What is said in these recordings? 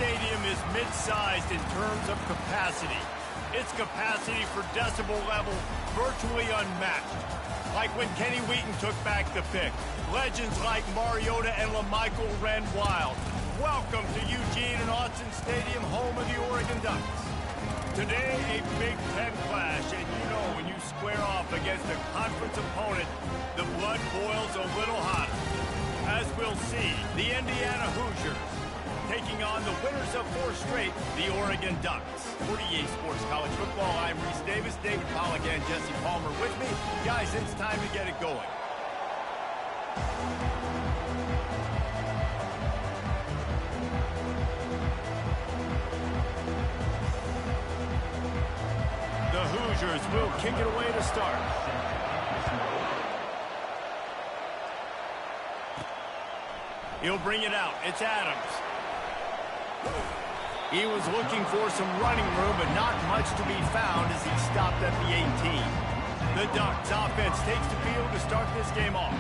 stadium is mid-sized in terms of capacity. Its capacity for decibel level virtually unmatched. Like when Kenny Wheaton took back the pick. Legends like Mariota and LaMichael ran wild. Welcome to Eugene and Autzen Stadium, home of the Oregon Ducks. Today, a Big Ten clash, and you know when you square off against a conference opponent, the blood boils a little hotter. As we'll see, the Indiana Hoosiers taking on the winners of 4 straight, the Oregon Ducks. 48 Sports College Football, I'm Reese Davis, David Pollack and Jesse Palmer with me. Guys, it's time to get it going. The Hoosiers will kick it away to start. He'll bring it out. It's Adams. He was looking for some running room, but not much to be found as he stopped at the 18. The Ducks offense takes the field to start this game off.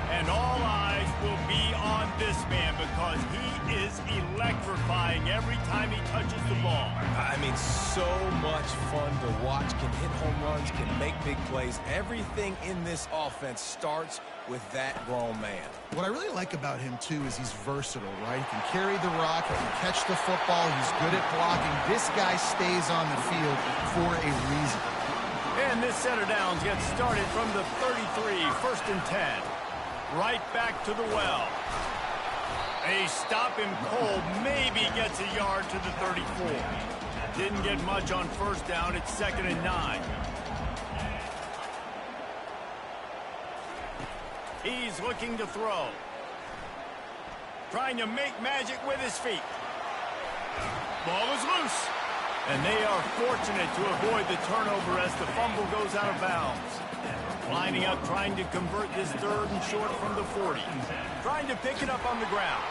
And all eyes will be on this man because he is electrifying every time he touches the ball. I mean, so much fun to watch. Can hit home runs, can make big plays. Everything in this offense starts with that grown man. What I really like about him, too, is he's versatile, right? He can carry the rock, he can catch the football, he's good at blocking. This guy stays on the field for a reason. And this set of downs gets started from the 33, 1st and 10. Right back to the well. They stop him cold, maybe gets a yard to the 34. Didn't get much on 1st down, it's 2nd and 9. He's looking to throw. Trying to make magic with his feet. Ball is loose. And they are fortunate to avoid the turnover as the fumble goes out of bounds. Lining up, trying to convert this 3rd and short from the 40. Trying to pick it up on the ground.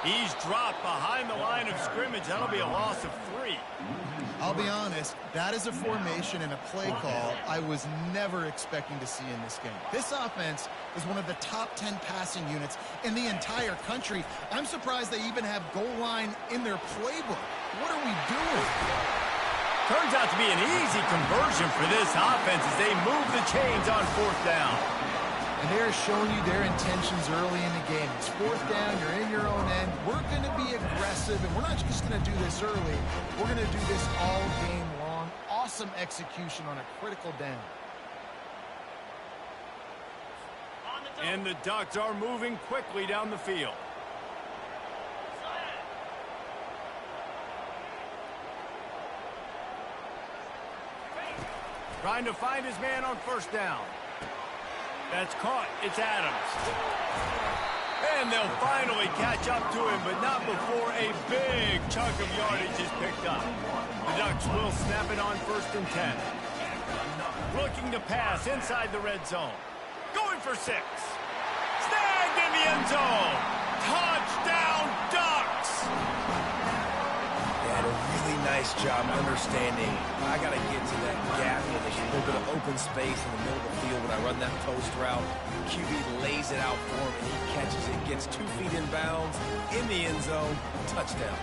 He's dropped behind the line of scrimmage. That'll be a loss of 3. I'll be honest, that is a formation and a play call I was never expecting to see in this game. This offense is one of the top 10 passing units in the entire country. I'm surprised they even have goal line in their playbook. What are we doing? Turns out to be an easy conversion for this offense as they move the chains on 4th down. And they're showing you their intentions early in the game. It's 4th down, you're in your own end. We're going to be aggressive, and we're not just going to do this early. We're going to do this all game long. Awesome execution on a critical down. And the Ducks are moving quickly down the field. Trying to find his man on 1st down. That's caught. It's Adams. And they'll finally catch up to him, but not before a big chunk of yardage is picked up. The Ducks will snap it on 1st and 10. Looking to pass inside the red zone. Going for 6. Snagged in the end zone. Touchdown, Ducks! They had a really nice job understanding. I got to get to that gap. There's a little bit of open space in the middle of the field when I run that post route. QB lays it out for him, and he catches it, gets 2 feet in bounds, in the end zone, touchdown.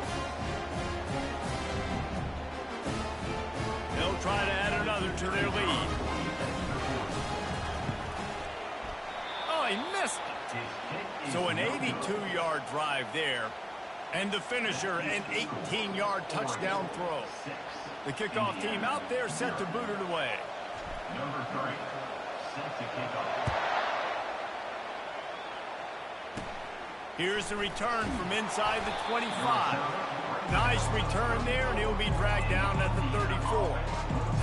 They'll try to add another to their lead. Oh, he missed it. So an 82-yard drive there. And the finisher, an 18-yard touchdown throw. The kickoff team out there set to boot it away. Number 3, set to kick off. Here's the return from inside the 25. Nice return there, and he'll be dragged down at the 34.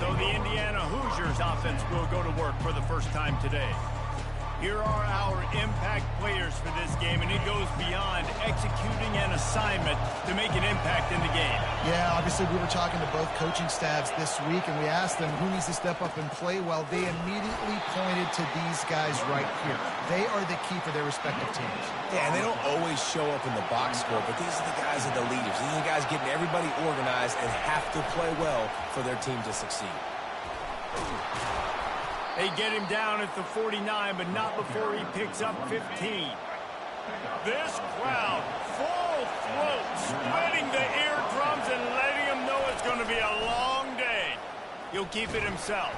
So the Indiana Hoosiers offense will go to work for the first time today. Here are our impact players for this game, and it goes beyond executing an assignment to make an impact in the game. Yeah, obviously we were talking to both coaching staffs this week, and we asked them who needs to step up and play well. They immediately pointed to these guys right here. They are the key for their respective teams. Yeah, and they don't always show up in the box score, but these are the guys that are the leaders. These are the guys getting everybody organized and have to play well for their team to succeed. They get him down at the 49, but not before he picks up 15. This crowd, full throat, splitting the eardrums and letting them know it's going to be a long day. He'll keep it himself.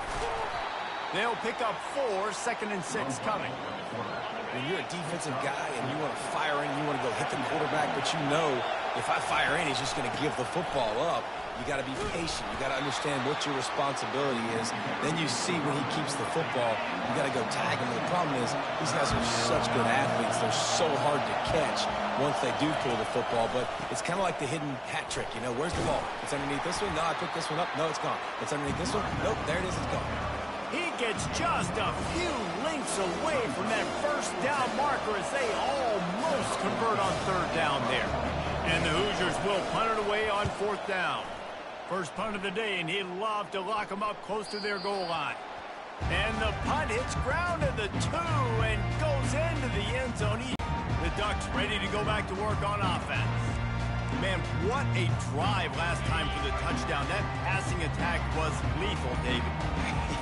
They'll pick up 4, 2nd and 6 coming. When you're a defensive guy and you want to fire in, you want to go hit the quarterback, but you know if I fire in, he's just going to give the football up. You got to be patient. You got to understand what your responsibility is. Then you see when he keeps the football, you got to go tag him. And the problem is these guys are such good athletes. They're so hard to catch once they do pull the football. But it's kind of like the hidden hat trick. You know, where's the ball? It's underneath this one. No, I picked this one up. No, it's gone. It's underneath this one. Nope, there it is. It's gone. He gets just a few lengths away from that first down marker as they almost convert on 3rd down there. And the Hoosiers will punt it away on 4th down. First punt of the day, and he'd love to lock them up close to their goal line. And the punt hits ground at the 2 and goes into the end zone. The Ducks ready to go back to work on offense. Man, what a drive last time for the touchdown. That passing attack was lethal, David.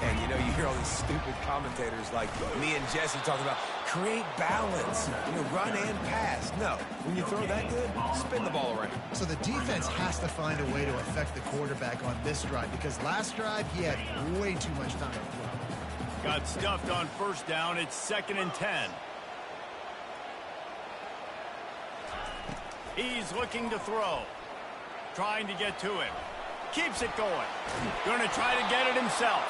And, you know, you hear all these stupid commentators like me and Jesse talking about create balance, you know, run and pass. No, when you throw that good, spin the ball around. So the defense has to find a way to affect the quarterback on this drive because last drive he had way too much time to throw. Got stuffed on 1st down. It's 2nd and 10. He's looking to throw. Trying to get to him. Keeps it going. Going to try to get it himself.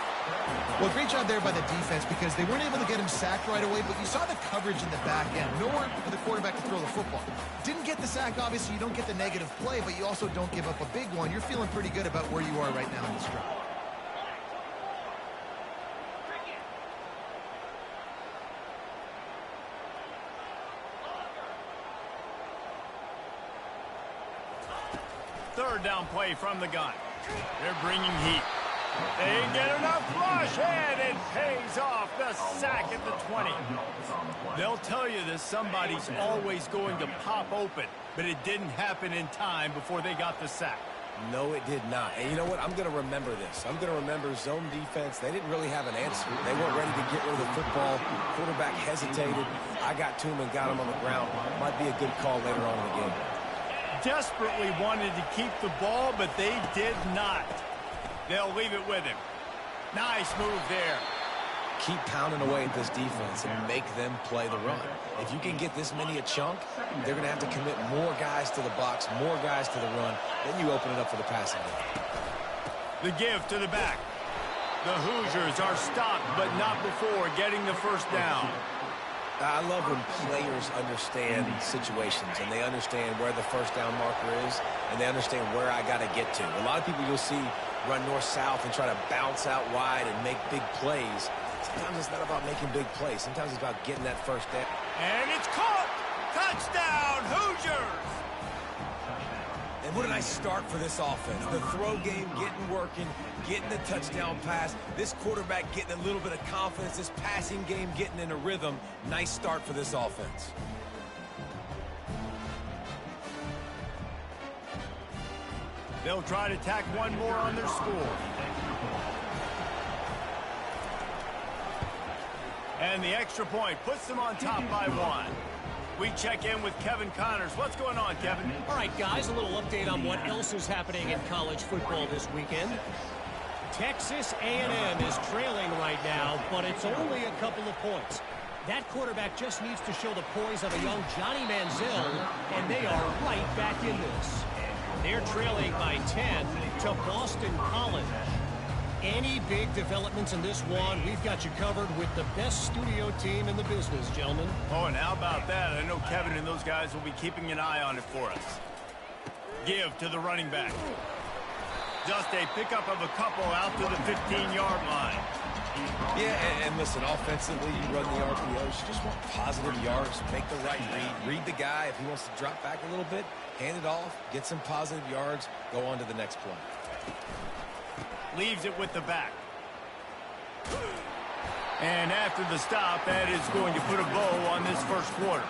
Well, great job there by the defense because they weren't able to get him sacked right away, but you saw the coverage in the back end. Nowhere for the quarterback to throw the football. Didn't get the sack, obviously. You don't get the negative play, but you also don't give up a big one. You're feeling pretty good about where you are right now in this drive. Third down play from the gun. They're bringing heat. They get enough rush, and it pays off. The sack at the 20. They'll tell you this, somebody's always going to pop open, but it didn't happen in time before they got the sack. No, it did not. And you know what? I'm going to remember this. I'm going to remember zone defense. They didn't really have an answer. They weren't ready to get rid of the football. Quarterback hesitated. I got to him and got him on the ground. Might be a good call later on in the game. Desperately wanted to keep the ball, but they did not. They'll leave it with him. Nice move there. Keep pounding away at this defense and make them play the run. If you can get this many a chunk, they're going to have to commit more guys to the box, more guys to the run. Then you open it up for the passing game. The give to the back. The Hoosiers are stopped, but not before getting the first down. I love when players understand situations and they understand where the first down marker is and they understand where I got to get to. A lot of people you'll see run north-south and try to bounce out wide and make big plays. Sometimes it's not about making big plays. Sometimes it's about getting that first down. And it's caught! Touchdown, Hoosiers! And what a nice start for this offense. The throw game getting working, getting the touchdown pass. This quarterback getting a little bit of confidence. This passing game getting in a rhythm. Nice start for this offense. They'll try to tack one more on their score. And the extra point puts them on top by 1. We check in with Kevin Connors. What's going on, Kevin? All right, guys, a little update on what else is happening in college football this weekend. Texas A&M is trailing right now, but it's only a couple of points. That quarterback just needs to show the poise of a young Johnny Manziel, and they are right back in this. They're trailing by 10 to Boston College. Any big developments in this one, we've got you covered with the best studio team in the business, gentlemen. Oh, and how about that? I know Kevin and those guys will be keeping an eye on it for us. Give to the running back. Just a pickup of a couple out to the 15-yard line. Yeah, and listen, offensively, you run the RPOs. You just want positive yards. Make the right read. Read the guy. If he wants to drop back a little bit, hand it off, get some positive yards, go on to the next play. Leaves it with the back. And after the stop, that is going to put a bow on this first quarter.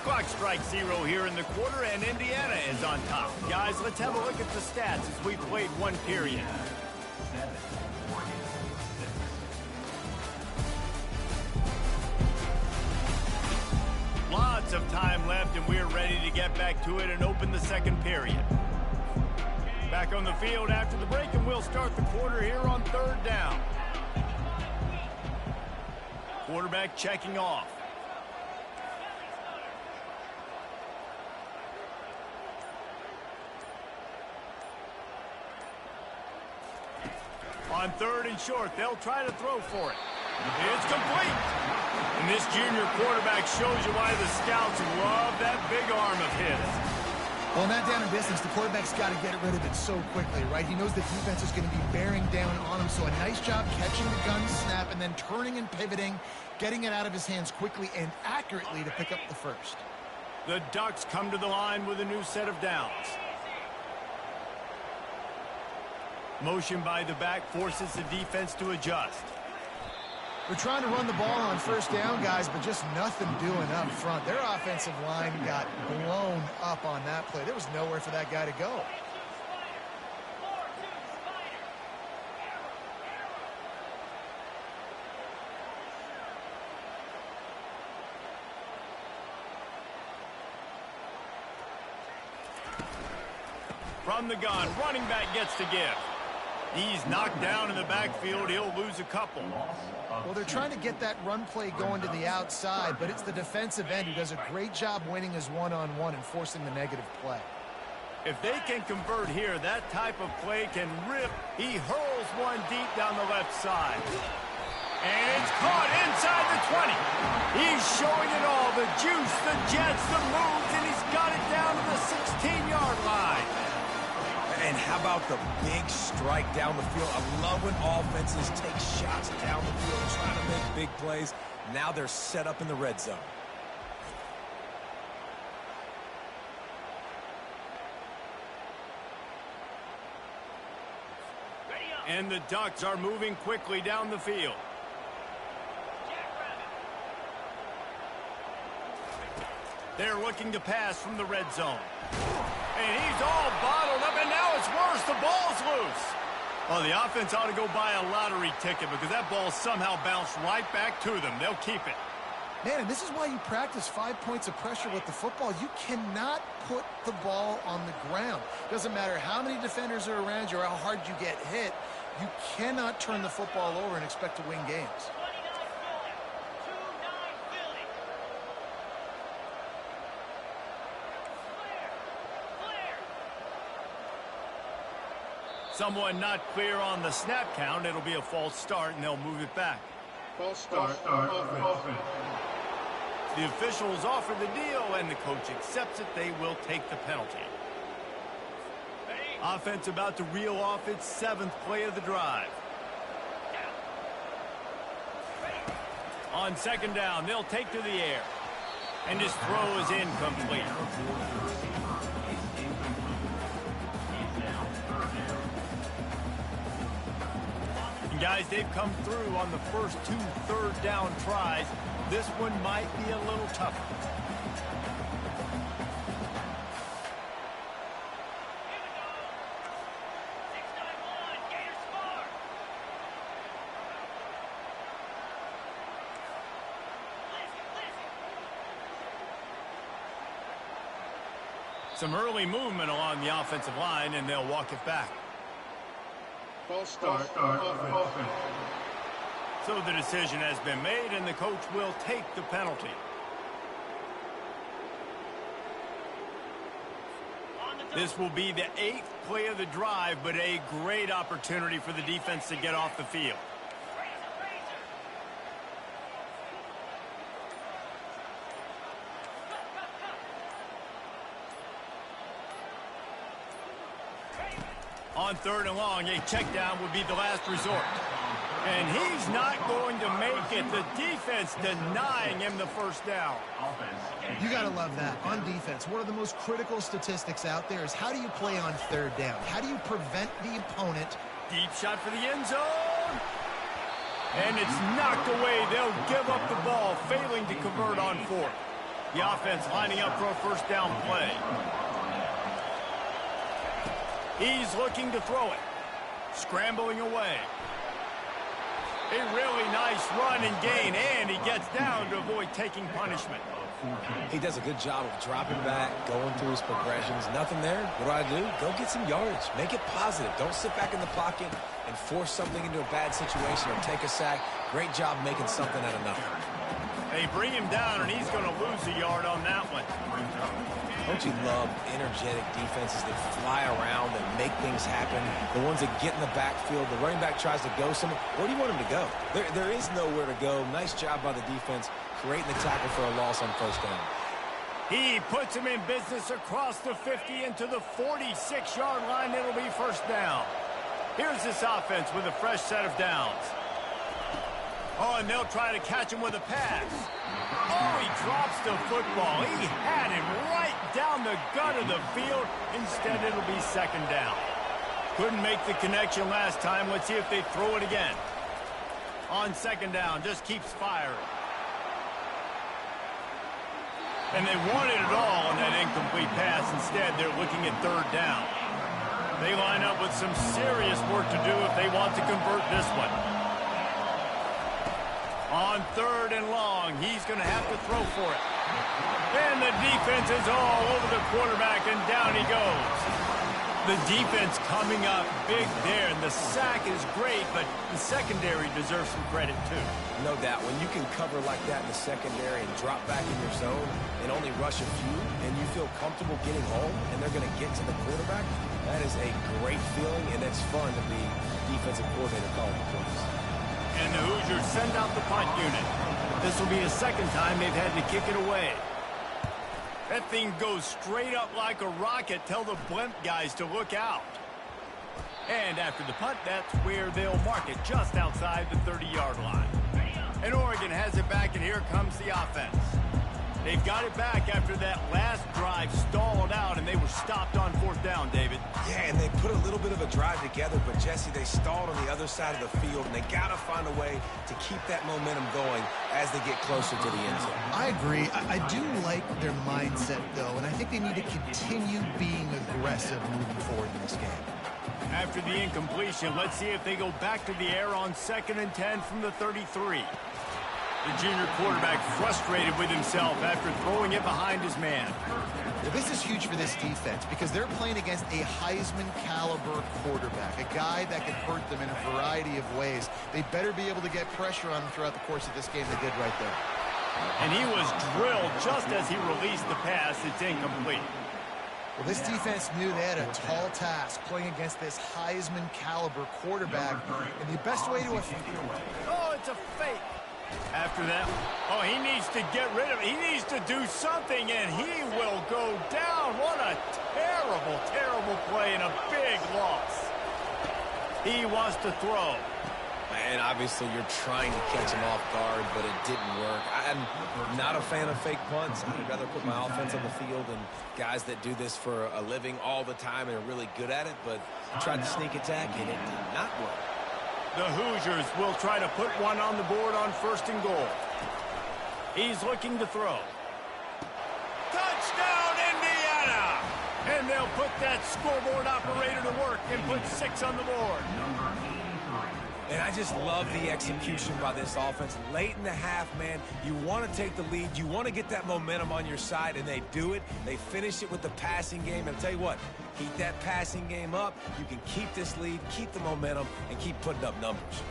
Clock strikes 0 here in the quarter, and Indiana is on top. Guys, let's have a look at the stats as we played one period. minutes of time left, and we're ready to get back to it and open the second period. Back on the field after the break, and we'll start the quarter here on third down. Quarterback checking off. On third and short, they'll try to throw for it. It's complete. And this junior quarterback shows you why the scouts love that big arm of his. Well, in that down and distance, the quarterback's got to get rid of it so quickly, right? He knows the defense is going to be bearing down on him, so a nice job catching the gun snap and then turning and pivoting, getting it out of his hands quickly and accurately to pick up the first. The Ducks come to the line with a new set of downs. Motion by the back forces the defense to adjust. They're trying to run the ball on first down, guys, but just nothing doing up front. Their offensive line got blown up on that play. There was nowhere for that guy to go. From the gun, running back gets to give. He's knocked down in the backfield. He'll lose a couple. Well, they're trying to get that run play going to the outside, but it's the defensive end who does a great job winning his one-on-one and forcing the negative play. If they can convert here, that type of play can rip. He hurls one deep down the left side. And it's caught inside the 20. He's showing it all, the juice, the jets, the moves, and he's got it down to the 16-yard line. And how about the big strike down the field? I love when offenses take shots down the field, trying to make big plays. Now they're set up in the red zone. And the Ducks are moving quickly down the field. They're looking to pass from the red zone. And he's all bottled up, and now it's worse. The ball's loose. Oh, the offense ought to go buy a lottery ticket because that ball somehow bounced right back to them. They'll keep it. Man, and this is why you practice 5 points of pressure with the football. You cannot put the ball on the ground. Doesn't matter how many defenders are around you or how hard you get hit. You cannot turn the football over and expect to win games. Someone not clear on the snap count. It'll be a false start, and they'll move it back. False start. Offense. The officials offer the deal, and the coach accepts it. They will take the penalty. Offense about to reel off its 7th play of the drive. On second down, they'll take to the air. And his throw is incomplete. Guys, they've come through on the first 2 third-down tries. This one might be a little tougher. Some early movement along the offensive line, and they'll walk it back. False start. Offense. So the decision has been made, and the coach will take the penalty. This will be the 8th play of the drive, but a great opportunity for the defense to get off the field. On third and long, a check down would be the last resort. And he's not going to make it. The defense denying him the first down. You got to love that. On defense, one of the most critical statistics out there is how do you play on third down? How do you prevent the opponent? Deep shot for the end zone. And it's knocked away. They'll give up the ball, failing to convert on fourth. The offense lining up for a first down play. He's looking to throw it. Scrambling away. A really nice run and gain, and he gets down to avoid taking punishment. He does a good job of dropping back, going through his progressions. Nothing there. What do? Go get some yardage. Make it positive. Don't sit back in the pocket and force something into a bad situation or take a sack. Great job making something out of nothing. They bring him down, and he's going to lose a yard on that one. Don't you love energetic defenses that fly around and make things happen? The ones that get in the backfield, the running back tries to go somewhere. Where do you want him to go? There is nowhere to go. Nice job by the defense creating the tackle for a loss on first down. He puts him in business across the 50 into the 46-yard line. It'll be first down. Here's this offense with a fresh set of downs. Oh, and they'll try to catch him with a pass. Oh, he drops the football. He had him right down the gut of the field. Instead, it'll be second down. Couldn't make the connection last time. Let's see if they throw it again. On second down, just keeps firing. And they wanted it all on that incomplete pass. Instead, they're looking at third down. They line up with some serious work to do if they want to convert this one. On third and long, he's going to have to throw for it. And the defense is all over the quarterback, and down he goes. The defense coming up big there, and the sack is great, but the secondary deserves some credit too. No doubt. When you can cover like that in the secondary and drop back in your zone and only rush a few, and you feel comfortable getting home, and they're going to get to the quarterback, that is a great feeling, and it's fun to be defensive coordinator calling the plays. And the Hoosiers send out the punt unit. This will be the second time they've had to kick it away. That thing goes straight up like a rocket. Tell the blimp guys to look out. And after the punt, that's where they'll mark it, just outside the 30-yard line. And Oregon has it back, and here comes the offense. They've got it back after that last drive stalled out, and they were stopped on fourth down, David. Yeah, and they put a little bit of a drive together, but, Jesse, they stalled on the other side of the field, and they got to find a way to keep that momentum going as they get closer to the end zone. I agree. I do like their mindset, though, and I think they need to continue being aggressive moving forward in this game. After the incompletion, let's see if they go back to the air on 2nd and 10 from the 33. The junior quarterback frustrated with himself after throwing it behind his man. Well, this is huge for this defense because they're playing against a Heisman-caliber quarterback, a guy that can hurt them in a variety of ways. They better be able to get pressure on him throughout the course of this game. They did right there. And he was drilled just as he released the pass. It's incomplete. Well, this defense knew they had a tall task playing against this Heisman-caliber quarterback, and the best way to... Oh, it's a fake. After that, oh, he needs to get rid of it. He needs to do something, and he will go down. What a terrible, terrible play and a big loss. He wants to throw. And obviously you're trying to catch him off guard, but it didn't work. I'm not a fan of fake punts. I'd rather put my offense on the field and guys that do this for a living all the time and are really good at it, but tried to sneak attack, and it did not work. The Hoosiers will try to put one on the board on 1st and goal. He's looking to throw. Touchdown, Indiana! And they'll put that scoreboard operator to work and put 6 on the board. And I just love the execution by this offense. Late in the half, man, you want to take the lead. You want to get that momentum on your side, and they do it. They finish it with the passing game. And I'll tell you what, keep that passing game up. You can keep this lead, keep the momentum, and keep putting up numbers.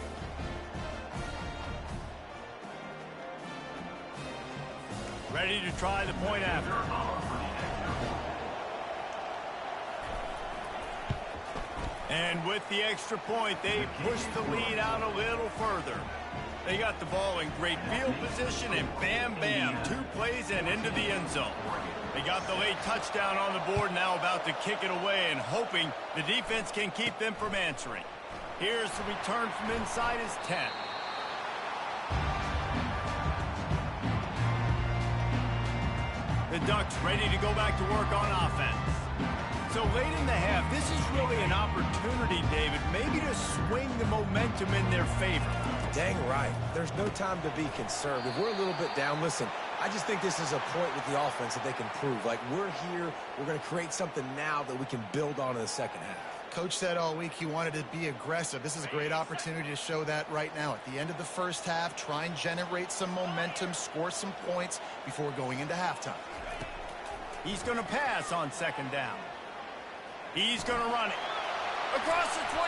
Ready to try the point after. And with the extra point, they push the lead out a little further. They got the ball in great field position, and bam, bam, 2 plays and into the end zone. They got the late touchdown on the board, now about to kick it away and hoping the defense can keep them from answering. Here's the return from inside his 10. The Ducks ready to go back to work on offense. So late in the half, this is really an opportunity, David, maybe to swing the momentum in their favor. Dang right. There's no time to be concerned. If we're a little bit down, listen, I just think this is a point with the offense that they can prove. Like, we're here, we're going to create something now that we can build on in the second half. Coach said all week he wanted to be aggressive. This is a great opportunity to show that right now. At the end of the first half, try and generate some momentum, score some points before going into halftime. He's going to pass on second down. He's going to run it. Across the 25,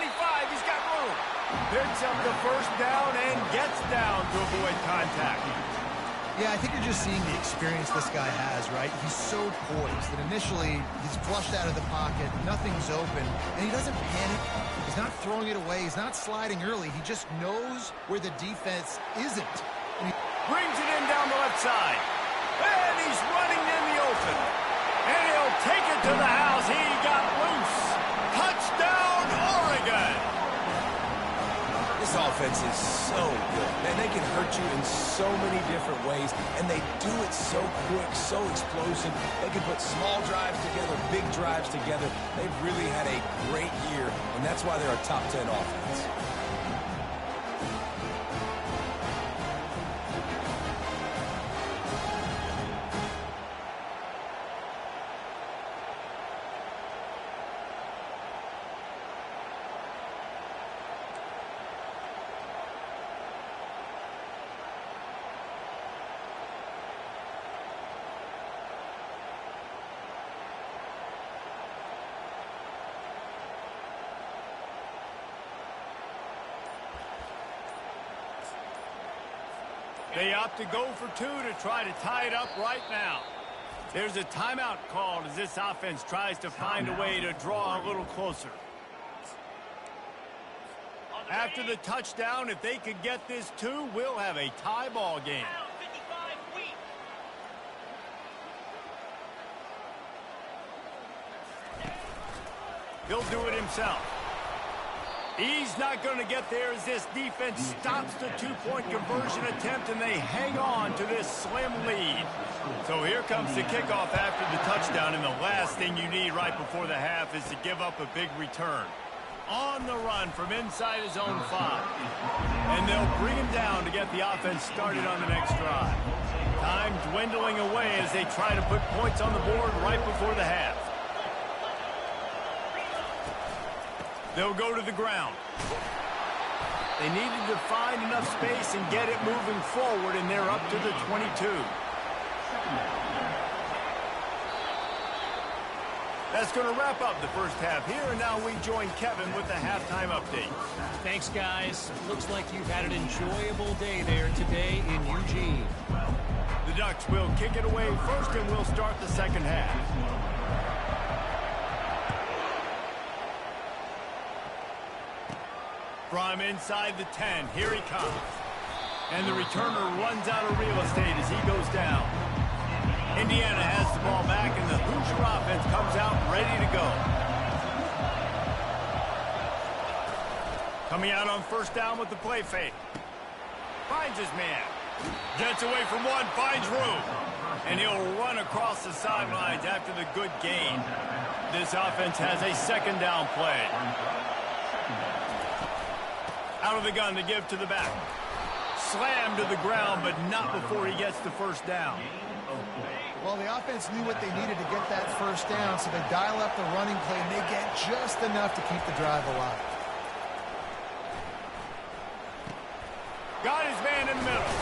he's got room. Picks up the first down and gets down to avoid contact. Yeah, I think you're just seeing the experience this guy has, right? He's so poised that initially he's flushed out of the pocket, nothing's open, and he doesn't panic. He's not throwing it away. He's not sliding early. He just knows where the defense isn't. And he brings it in down the left side. And he's running in the open. And he'll take it to the house. He got loose. Touchdown, Oregon! This offense is so good. Man, they can hurt you in so many different ways, and they do it so quick, so explosive. They can put small drives together, big drives together. They've really had a great year, and that's why they're a top 10 offense. They opt to go for two to try to tie it up right now. There's a timeout called as this offense tries to find a way to draw a little closer. After the touchdown, if they could get this two, we'll have a tie ball game. He'll do it himself. He's not going to get there as this defense stops the two-point conversion attempt, and they hang on to this slim lead. So here comes the kickoff after the touchdown, and the last thing you need right before the half is to give up a big return. On the run from inside his own 5. And they'll bring him down to get the offense started on the next drive. Time dwindling away as they try to put points on the board right before the half. They'll go to the ground. They needed to find enough space and get it moving forward, and they're up to the 22. That's going to wrap up the first half here, and now we join Kevin with the halftime update. Thanks, guys. Looks like you've had an enjoyable day there today in Eugene. The Ducks will kick it away first, and we'll start the second half. From inside the 10, here he comes. And the returner runs out of real estate as he goes down. Indiana has the ball back, and the Hoosier offense comes out ready to go. Coming out on first down with the play fake. Finds his man. Gets away from one, finds room. And he'll run across the sidelines after the good gain. This offense has a second down play. Out of the gun to give to the back. Slammed to the ground, but not before he gets the first down. Well, the offense knew what they needed to get that first down, so they dial up the running play, and they get just enough to keep the drive alive. Got his man in the middle.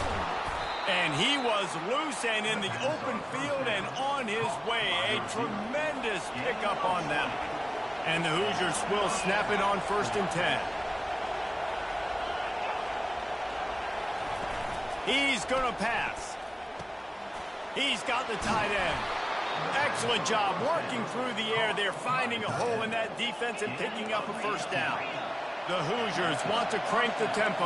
And he was loose and in the open field and on his way. A tremendous pickup on them. And the Hoosiers will snap it on first and 10. He's going to pass. He's got the tight end. Excellent job working through the air. They're finding a hole in that defense and picking up a first down. The Hoosiers want to crank the tempo.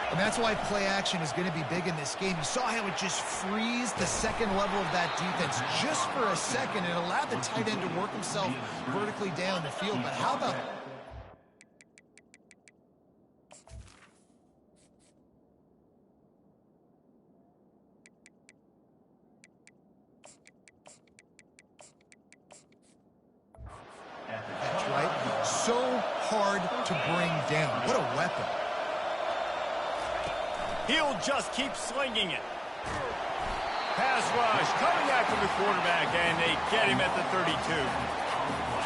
And that's why play action is going to be big in this game. You saw how it just frees the second level of that defense just for a second. It allowed the tight end to work himself vertically down the field. But how about... That's right. So hard to bring down. What a weapon. He'll just keep slinging it. Pass rush coming after the quarterback, and they get him at the 32.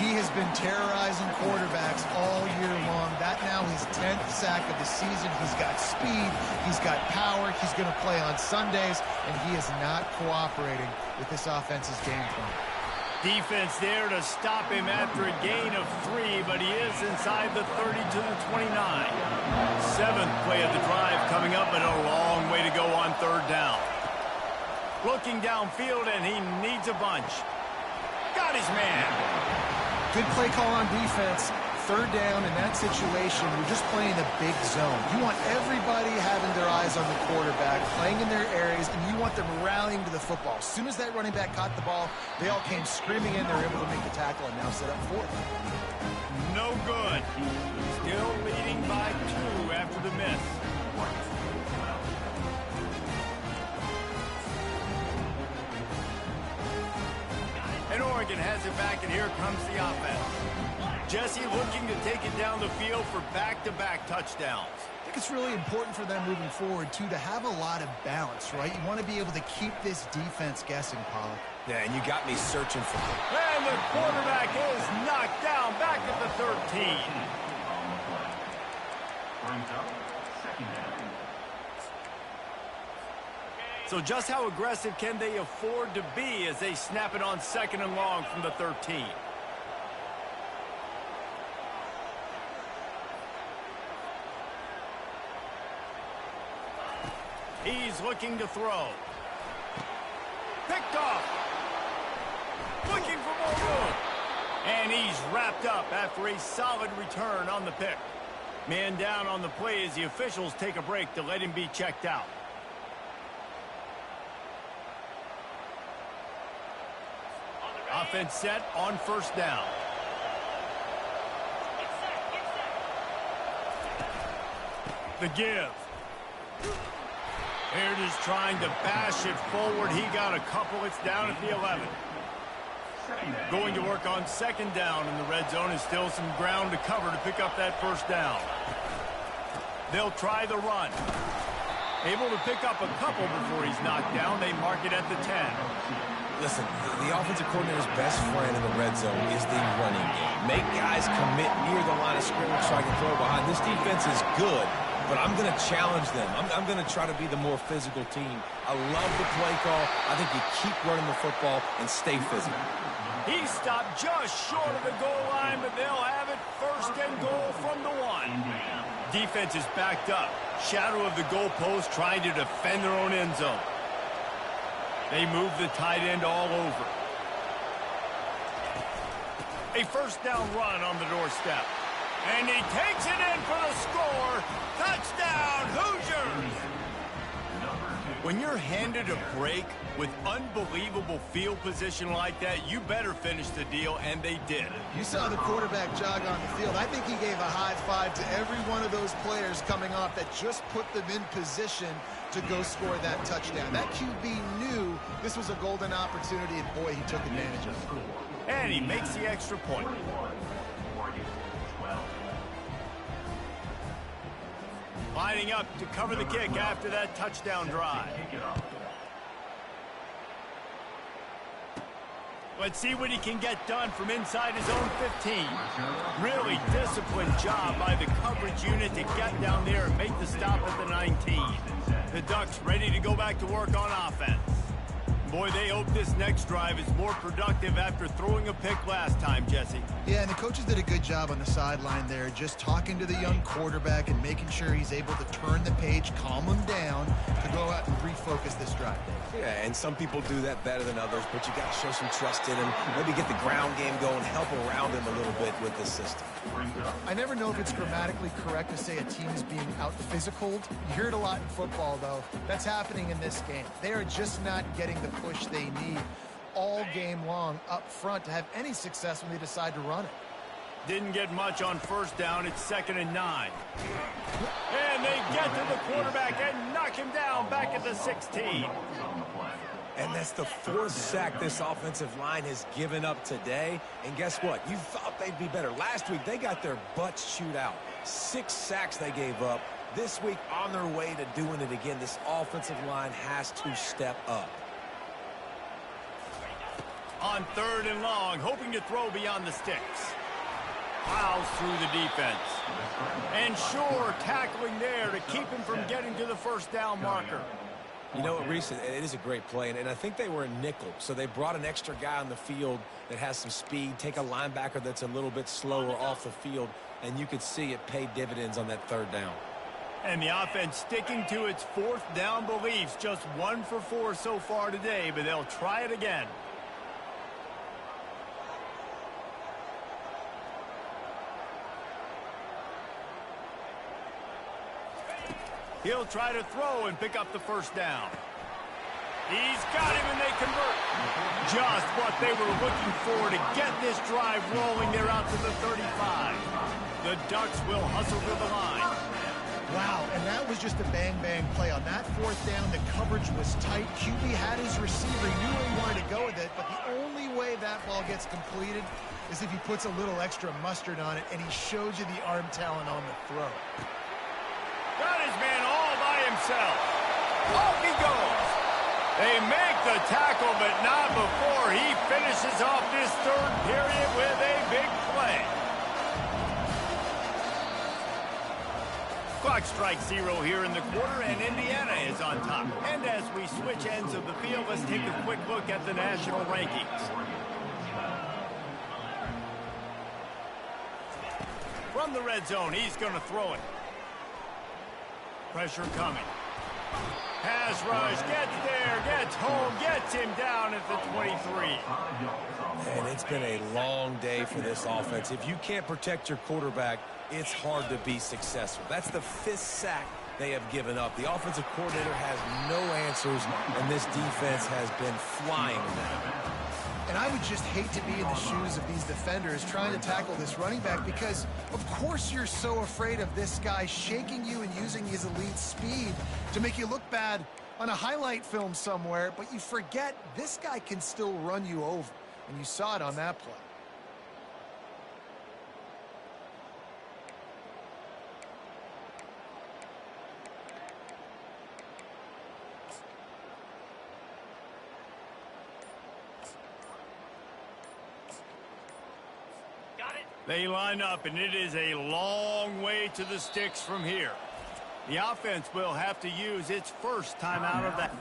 He has been terrorizing quarterbacks all year long. That now his 10th sack of the season. He's got speed. He's got power. He's going to play on Sundays, and he is not cooperating with this offense's game plan. Defense there to stop him after a gain of 3, but he is inside the 30 to the 29. 7th play of the drive coming up, and a long way to go on 3rd down. Looking downfield, and he needs a bunch. Got his man. Good play call on defense. 3rd down in that situation, you're just playing a big zone. You want everybody having their eyes on the quarterback, playing in their areas, and you want them rallying to the football. As soon as that running back caught the ball, they all came screaming in. They were able to make the tackle and now set up 4th. No good. Still leading by 2 after the miss. And Oregon has it back, and here comes the offense. Jesse looking to take it down the field for back-to-back touchdowns. I think it's really important for them moving forward, too, to have a lot of balance, right? You want to be able to keep this defense guessing, Pollock. Yeah, and you got me searching for him. And the quarterback is knocked down back at the 13. Brings up 2nd down. So just how aggressive can they afford to be as they snap it on 2nd and long from the 13? He's looking to throw. Picked off. Looking for more room. And he's wrapped up after a solid return on the pick. Man down on the play as the officials take a break to let him be checked out. Offense set on 1st down. The give. Baird is trying to bash it forward. He got a couple. It's down at the 11. Going to work on 2nd down in the red zone, and still some ground to cover to pick up that 1st down. They'll try the run. Able to pick up a couple before he's knocked down. They mark it at the 10. Listen, the offensive coordinator's best friend in the red zone is the running game. Make guys commit near the line of scrimmage so I can throw behind. This defense is good, but I'm going to challenge them. I'm going to try to be the more physical team. I love the play call. I think you keep running the football and stay physical. He stopped just short of the goal line, but they'll have it 1st and goal from the 1. Defense is backed up. Shadow of the goalpost trying to defend their own end zone. They move the tight end all over. A 1st down run on the doorstep. And he takes it in for the score. Touchdown, Hoosiers! When you're handed a break with unbelievable field position like that, you better finish the deal, and they did. You saw the quarterback jog on the field. I think he gave a high five to every one of those players coming off that just put them in position to go score that touchdown. That QB knew this was a golden opportunity, and boy, he took advantage of it. And he makes the extra point. Lining up to cover the kick after that touchdown drive. Let's see what he can get done from inside his own 15. Really disciplined job by the coverage unit to get down there and make the stop at the 19. The Ducks ready to go back to work on offense. Boy, they hope this next drive is more productive after throwing a pick last time, Jesse. Yeah, and the coaches did a good job on the sideline there, just talking to the young quarterback and making sure he's able to turn the page, calm him down, to go out and refocus this drive. Yeah, and some people do that better than others, but you got to show some trust in him. Maybe get the ground game going, help around him a little bit with the system. I never know if it's grammatically correct to say a team is being out-physicaled. You hear it a lot in football, though. That's happening in this game. They are just not getting the push they need all game long up front to have any success when they decide to run it. Didn't get much on 1st down. It's 2nd and 9. And they get to the quarterback and knock him down back at the 16. And that's the 4th sack this offensive line has given up today. And guess what? You thought they'd be better. Last week, they got their butts chewed out. 6 sacks they gave up. This week, on their way to doing it again, this offensive line has to step up. On 3rd and long, hoping to throw beyond the sticks. Plows through the defense. And sure, tackling there to keep him from getting to the first down marker. You know what, Reese, it is a great play, and I think they were in nickel, so they brought an extra guy on the field that has some speed, take a linebacker that's a little bit slower off the field, and you could see it pay dividends on that 3rd down. And the offense sticking to its 4th down beliefs, just 1 for 4 so far today, but they'll try it again. He'll try to throw and pick up the first down. He's got him, and they convert. Just what they were looking for to get this drive rolling. They're out to the 35. The Ducks will hustle to the line. Wow, and that was just a bang-bang play. On that 4th down, the coverage was tight. QB had his receiver. He knew where he wanted to go with it, but the only way that ball gets completed is if he puts a little extra mustard on it, and he shows you the arm talent on the throw. Got his man all by himself. Off he goes. They make the tackle, but not before he finishes off this 3rd period with a big play. Clock strikes 0 here in the quarter, and Indiana is on top. And as we switch ends of the field, let's take a quick look at the national rankings. From the red zone, he's going to throw it. Pressure coming. Pass rush, gets there, gets home, gets him down at the 23. And it's been a long day for this offense. If you can't protect your quarterback, it's hard to be successful. That's the 5th sack they have given up. The offensive coordinator has no answers, and this defense has been flying now. And I would just hate to be in the shoes of these defenders trying to tackle this running back, because of course you're so afraid of this guy shaking you and using his elite speed to make you look bad on a highlight film somewhere, but you forget this guy can still run you over, and you saw it on that play. They line up, and it is a long way to the sticks from here. The offense will have to use its first time out of that.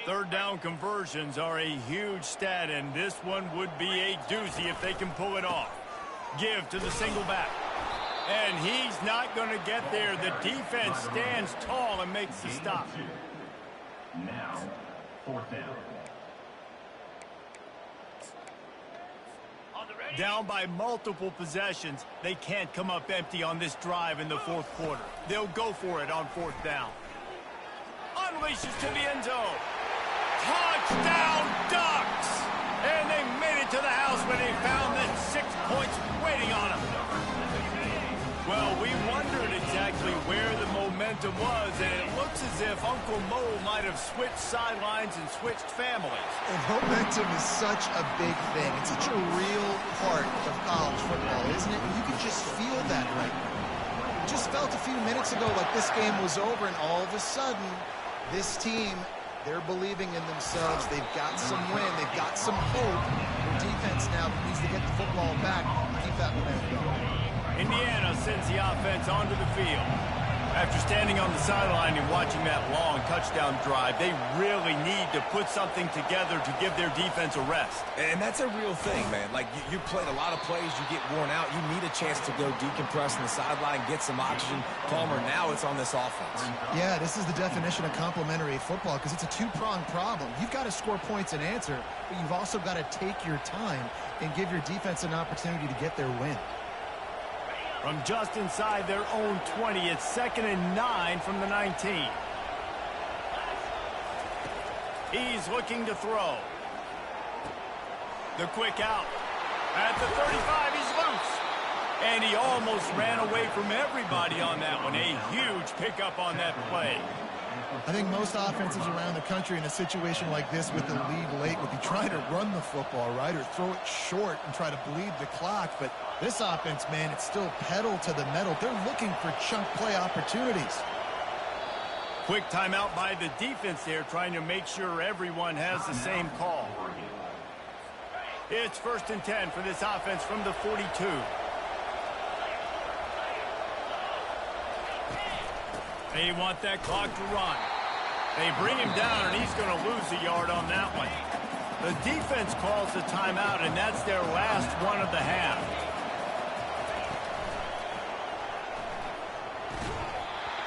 Third down conversions are a huge stat, and this one would be a doozy if they can pull it off. Give to the single back. And he's not going to get there. The defense stands tall and makes the stop. Now, 4th down. Down by multiple possessions, they can't come up empty on this drive in the 4th quarter. They'll go for it on 4th down. Unleashes to the end zone. Touchdown, Ducks! And they made it to the house when they found that 6 points waiting on them. Well, we wondered exactly where the momentum was, and it looks as if Uncle Mo might have switched sidelines and switched families. And momentum is such a big thing. It's such a real part of college football, isn't it? You can just feel that right now. It just felt a few minutes ago like this game was over, and all of a sudden, this team, they're believing in themselves. They've got some win. They've got some hope. Their defense now needs to get the football back and keep that momentum going. Indiana sends the offense onto the field. After standing on the sideline and watching that long touchdown drive, they really need to put something together to give their defense a rest. And that's a real thing, man. Like, you played a lot of plays, you get worn out. You need a chance to go decompress on the sideline, get some oxygen. Palmer, now it's on this offense. Yeah, this is the definition of complementary football, because it's a two-pronged problem. You've got to score points and answer, but you've also got to take your time and give your defense an opportunity to get their win. From just inside their own 20, it's 2nd and 9 from the 19. He's looking to throw. The quick out. At the 35, he's loose. And he almost ran away from everybody on that one. A huge pickup on that play. I think most offenses around the country in a situation like this with the lead late would be trying to run the football, right, or throw it short and try to bleed the clock. But this offense, man, it's still pedal to the metal. They're looking for chunk play opportunities. Quick timeout by the defense there, trying to make sure everyone has the same call. It's 1st and 10 for this offense from the 42. They want that clock to run. They bring him down, and he's going to lose a yard on that one. The defense calls the timeout, and that's their last one of the half.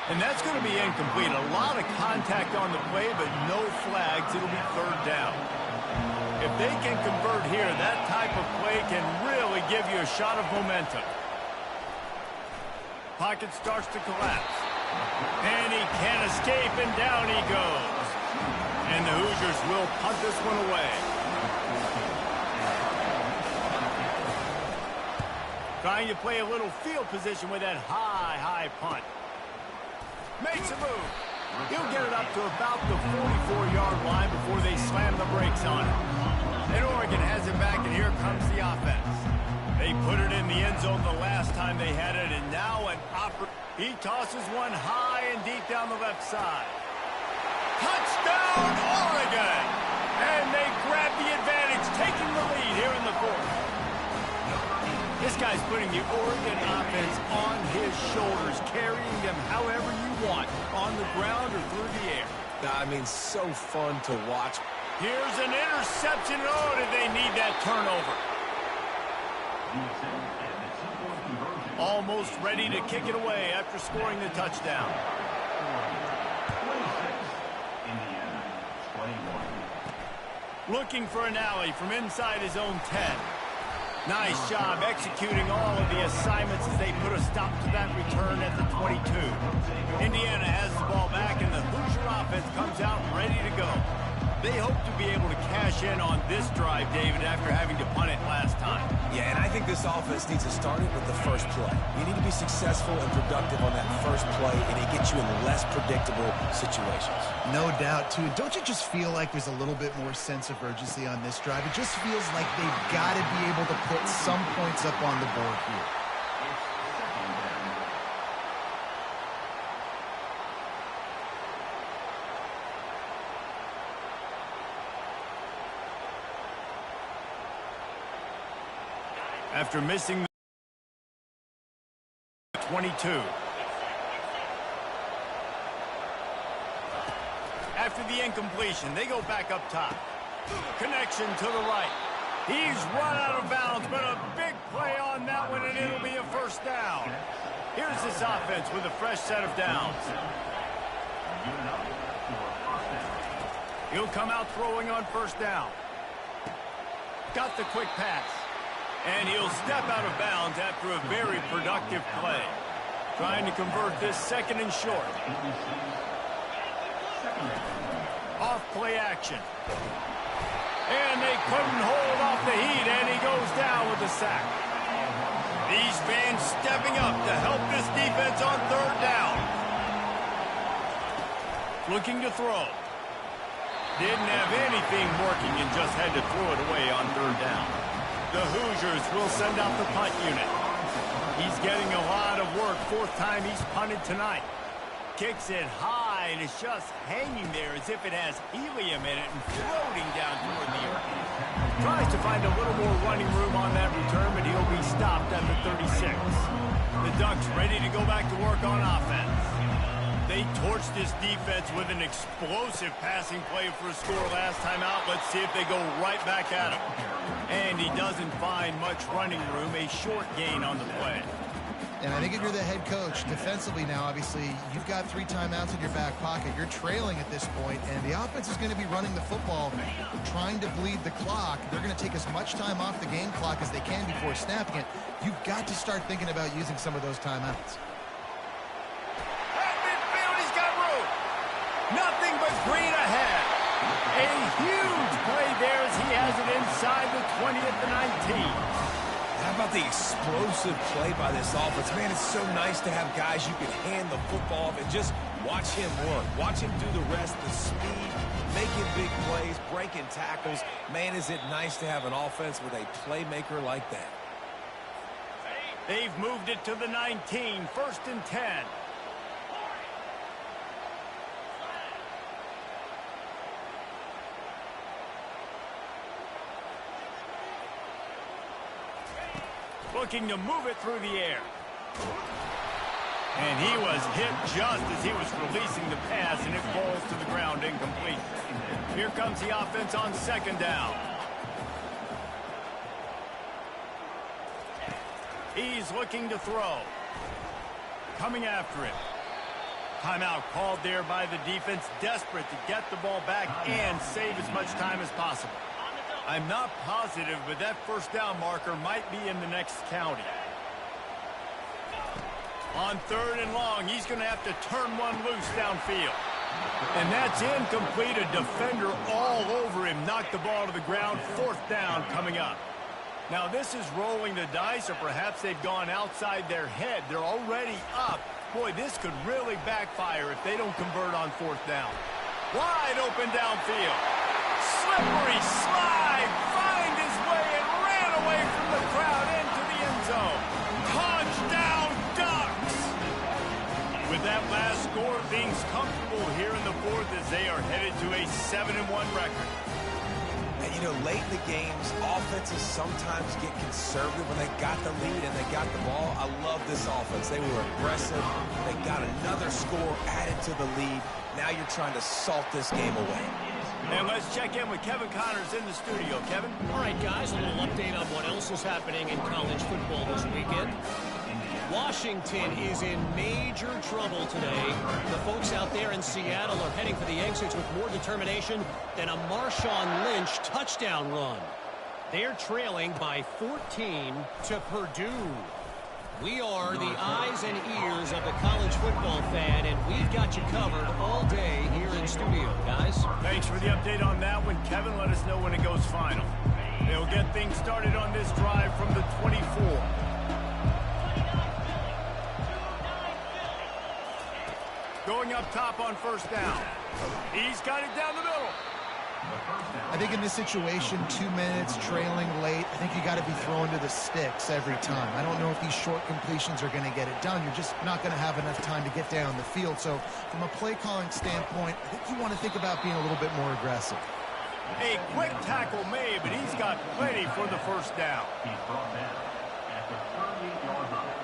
And that's going to be incomplete. A lot of contact on the play, but no flags. It'll be 3rd down. If they can convert here, that type of play can really give you a shot of momentum. Pocket starts to collapse. And he can't escape, and down he goes. And the Hoosiers will punt this one away. Trying to play a little field position with that high punt. Makes a move. He'll get it up to about the 44-yard line before they slam the brakes on it. And Oregon has it back, and here comes the offense. They put it in the end zone the last time they had it, and now he tosses one high and deep down the left side. Touchdown, Oregon! And they grab the advantage, taking the lead here in the 4th. This guy's putting the Oregon offense on his shoulders, carrying them however you want, on the ground or through the air. I mean, so fun to watch. Here's an interception. Oh, did they need that turnover? Almost ready to kick it away after scoring the touchdown. Looking for an alley from inside his own 10. Nice job executing all of the assignments as they put a stop to that return at the 22. Indiana has the ball back, and the Hoosier offense comes out ready to go. They hope to be able to cash in on this drive, David, after having to punt it last time. Yeah, and I think this offense needs to start it with the first play. You need to be successful and productive on that first play, and it gets you in less predictable situations. No doubt, too. Don't you just feel like there's a little bit more sense of urgency on this drive? It just feels like they've got to be able to put some points up on the board here. After missing the 22. After the incompletion, they go back up top. Connection to the right. He's run out of bounds, but a big play on that one, and it'll be a 1st down. Here's this offense with a fresh set of downs. He'll come out throwing on 1st down. Got the quick pass. And he'll step out of bounds after a very productive play. Trying to convert this 2nd and short. Off play action. And they couldn't hold off the heat, and he goes down with a sack. These fans stepping up to help this defense on 3rd down. Looking to throw. Didn't have anything working and just had to throw it away on 3rd down. The Hoosiers will send out the punt unit. He's getting a lot of work. 4th time he's punted tonight. Kicks it high, and it's just hanging there as if it has helium in it and floating down toward the earth. Tries to find a little more running room on that return, but he'll be stopped at the 36. The Ducks ready to go back to work on offense. They torched this defense with an explosive passing play for a score last time out. Let's see if they go right back at him. And he doesn't find much running room, a short gain on the play. And I think if you're the head coach, defensively now, obviously, you've got 3 timeouts in your back pocket. You're trailing at this point, and the offense is going to be running the football, trying to bleed the clock. They're going to take as much time off the game clock as they can before snapping it. You've got to start thinking about using some of those timeouts. At midfield, he's got room. Nothing but green ahead. A huge play there as he has it inside the 20 at the 19. How about the explosive play by this offense? Man, it's so nice to have guys you can hand the football off and just Watch him work. Watch him do the rest, the speed, making big plays, breaking tackles. Man, is it nice to have an offense with a playmaker like that. They've moved it to the 19, 1st and 10. Looking to move it through the air. And he was hit just as he was releasing the pass, and it falls to the ground incomplete. Here comes the offense on 2nd down. He's looking to throw. Coming after him. Timeout called there by the defense, desperate to get the ball back and save as much time as possible. I'm not positive, but that 1st down marker might be in the next county. On 3rd and long, he's going to have to turn one loose downfield. And that's incomplete. A defender all over him. Knocked the ball to the ground. 4th down coming up. Now, this is rolling the dice, or perhaps they've gone outside their head. They're already up. Boy, this could really backfire if they don't convert on 4th down. Wide open downfield. Slippery slide. Find his way and ran away from the crowd into the end zone. Touchdown, Ducks! With that last score, things comfortable here in the 4th as they are headed to a 7-1 record. And, you know, late in the games, offenses sometimes get conservative when they got the lead and they got the ball. I love this offense. They were aggressive. They got another score added to the lead. Now you're trying to salt this game away. And let's check in with Kevin Connors in the studio. Kevin? All right, guys, a little update on what else is happening in college football this weekend. Washington is in major trouble today. The folks out there in Seattle are heading for the exits with more determination than a Marshawn Lynch touchdown run. They're trailing by 14 to Purdue. We are the eyes and ears of the college football fan, and we've got you covered all day here in studio, guys. Thanks for the update on that one, Kevin. Let us know when it goes final. They'll get things started on this drive from the 24. Going up top on 1st down. He's got it down the middle. I think in this situation, 2 minutes, trailing late, I think you got to be throwing to the sticks every time. I don't know if these short completions are going to get it done. You're just not going to have enough time to get down the field. So from a play calling standpoint, I think you want to think about being a little bit more aggressive. A quick tackle made, but he's got plenty for the 1st down. He's brought down at the 30-yard line.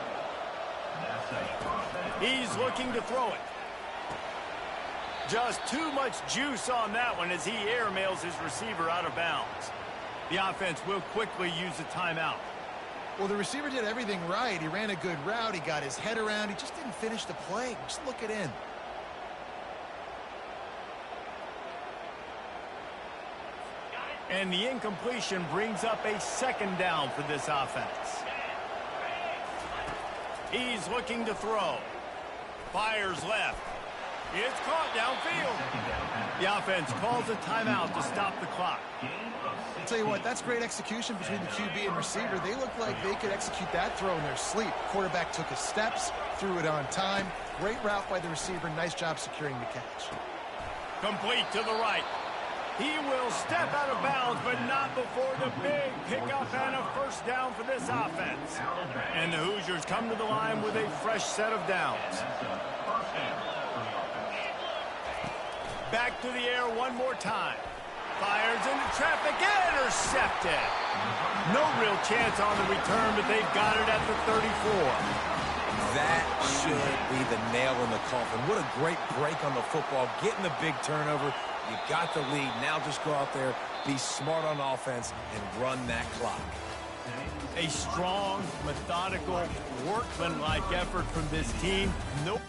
That's a first down. He's looking to throw it. Just too much juice on that one as he airmails his receiver out of bounds. The offense will quickly use a timeout. Well, the receiver did everything right. He ran a good route. He got his head around. He just didn't finish the play. Just look it in. And the incompletion brings up a 2nd down for this offense. He's looking to throw. Fires left. It's caught downfield. The offense calls a timeout to stop the clock. I'll tell you what, that's great execution between the QB and receiver. They look like they could execute that throw in their sleep. Quarterback took his steps, threw it on time. Great route by the receiver. Nice job securing the catch. Complete to the right. He will step out of bounds, but not before the big pickup and a 1st down for this offense. And the Hoosiers come to the line with a fresh set of downs. Back to the air one more time. Fires into traffic, intercepted. No real chance on the return, but they've got it at the 34. That should be the nail in the coffin. What a great break on the football. Getting the big turnover. You got the lead. Now just go out there, be smart on offense, and run that clock. A strong, methodical, workmanlike effort from this team. No